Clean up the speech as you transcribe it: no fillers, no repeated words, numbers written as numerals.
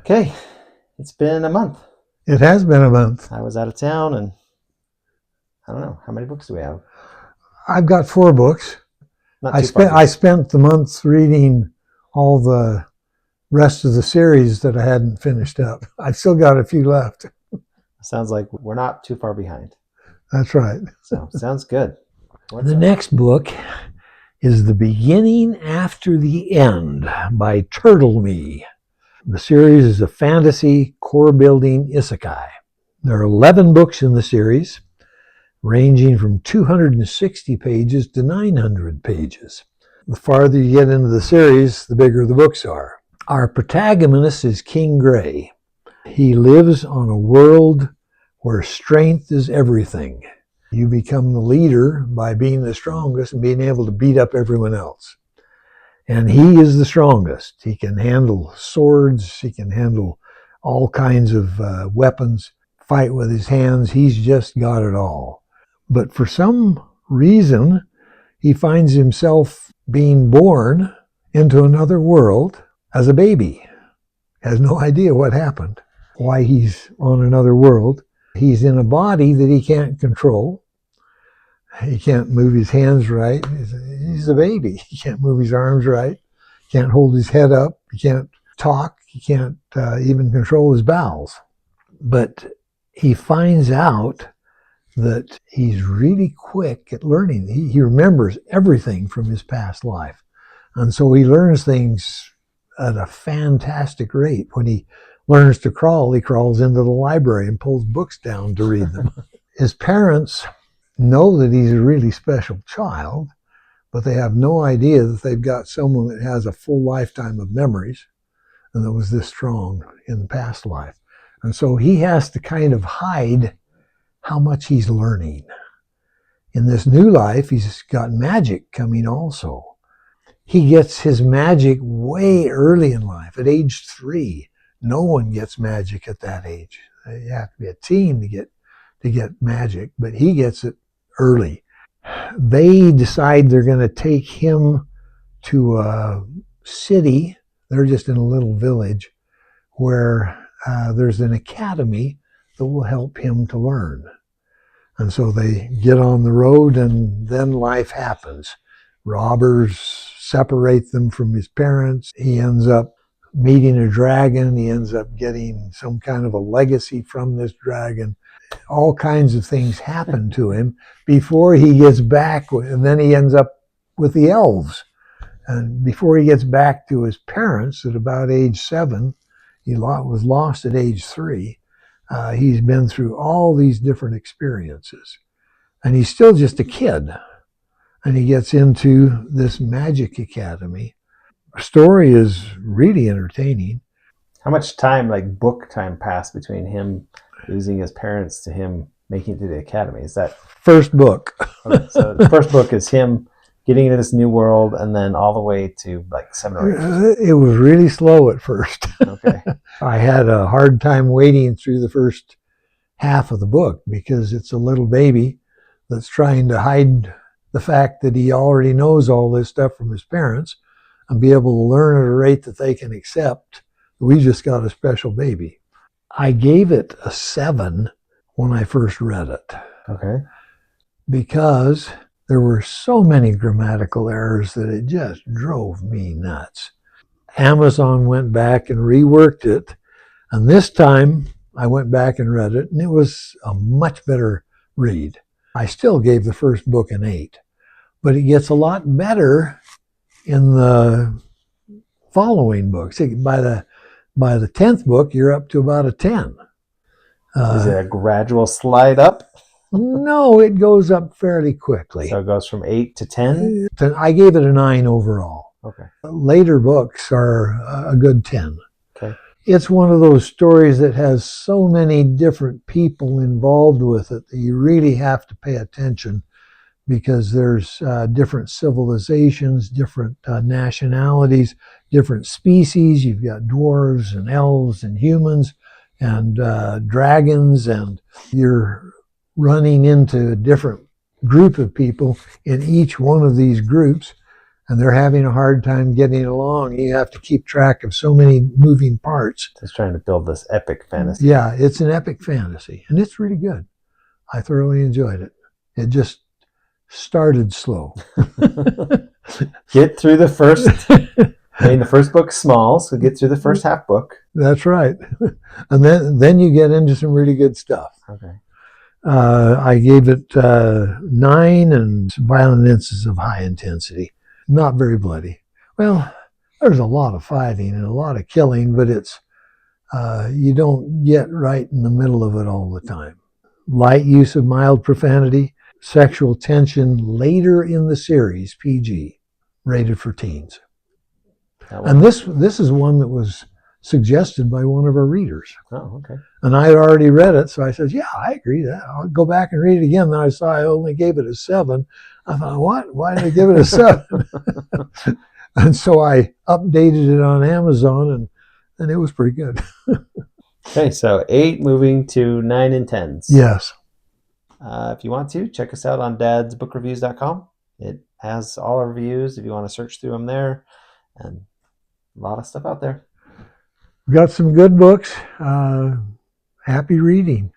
Okay, it's been a month. It has been a month. I was out of town, and I don't know, how many books do we have? I've got 4 books. Not I too far spent I behind. spent the month reading all the rest of the series that I hadn't finished up. I've still got a few left. Sounds like we're not too far behind. That's right. So, sounds good. The next book is The Beginning After the End by TurtleMe. The series is a fantasy core building isekai. There are 11 books in the series, ranging from 260 pages to 900 pages. The farther you get into the series, the bigger the books are. Our protagonist is King Gray. He lives on a world where strength is everything. You become the leader by being the strongest and being able to beat up everyone else. And he is the strongest. He can handle swords. He can handle all kinds of weapons, fight with his hands. He's just got it all. But for some reason, he finds himself being born into another world as a baby. Has no idea what happened, why he's on another world. He's in a body that he can't control. He can't move his hands right. He's a baby. He can't move his arms right. Can't hold his head up. He can't talk. He can't even control his bowels. But he finds out that he's really quick at learning. He remembers everything from his past life. And so he learns things at a fantastic rate. When he learns to crawl, he crawls into the library and pulls books down to read them. His parents know that he's a really special child, but they have no idea that they've got someone that has a full lifetime of memories and that was this strong in the past life. And so he has to kind of hide how much he's learning. In this new life, he's got magic coming also. He gets his magic way early in life, at age 3. No one gets magic at that age. You have to be a teen to get magic, but he gets it early. They decide they're going to take him to a city. They're just in a little village where there's an academy that will help him to learn. And so they get on the road, and then life happens. Robbers separate them from his parents. He ends up meeting a dragon. He ends up getting some kind of a legacy from this dragon. All kinds of things happen to him before he gets back, and then he ends up with the elves. And before he gets back to his parents at about age 7, he was lost at age 3. He's been through all these different experiences. And he's still just a kid. And he gets into this magic academy. The story is really entertaining. How much time, like book time, passed between him losing his parents to him making it to the academy? Is that first book? Okay, so the first book is him getting into this new world, and then all the way to like 7 or 8. It was really slow at first. Okay. I had a hard time waiting through the first half of the book because it's a little baby that's trying to hide the fact that he already knows all this stuff from his parents and be able to learn at a rate that they can accept. We just got a special baby. I gave it a 7 when I first read it. Okay. Because there were so many grammatical errors that it just drove me nuts. Amazon went back and reworked it, and this time I went back and read it, and it was a much better read. I still gave the first book an 8, but it gets a lot better in the following books. By the 10th book, you're up to about a 10. Is it a gradual slide up? No, it goes up fairly quickly. So it goes from 8 to 10? I gave it a 9 overall. Okay. Later books are a good 10. Okay. It's one of those stories that has so many different people involved with it that you really have to pay attention, because there's different civilizations, different nationalities, different species. You've got dwarves and elves and humans and dragons, and you're running into a different group of people in each one of these groups. and they're having a hard time getting along. You have to keep track of so many moving parts. Just trying to build this epic fantasy. Yeah, it's an epic fantasy, and it's really good. I thoroughly enjoyed it. It just started slow. Get through the first. I mean, the first book's small, so get through the first half book. That's right. And then you get into some really good stuff. Okay. I gave it 9 and violent instances of high intensity. Not very bloody. Well, there's a lot of fighting and a lot of killing, but it's you don't get right in the middle of it all the time. Light use of mild profanity, sexual tension later in the series, PG, rated for teens. And this is one that was suggested by one of our readers. Oh, okay. And I had already read it, so I said, yeah, I agree that. I'll go back and read it again. Then I saw I only gave it a 7. I thought, what? Why did I give it a 7? And so I updated it on Amazon, and it was pretty good. Okay, so 8 moving to 9 and 10s. Yes. If you want to, check us out on dadsbookreviews.com. It has all our reviews if you want to search through them there. And a lot of stuff out there. We've got some good books. Happy reading.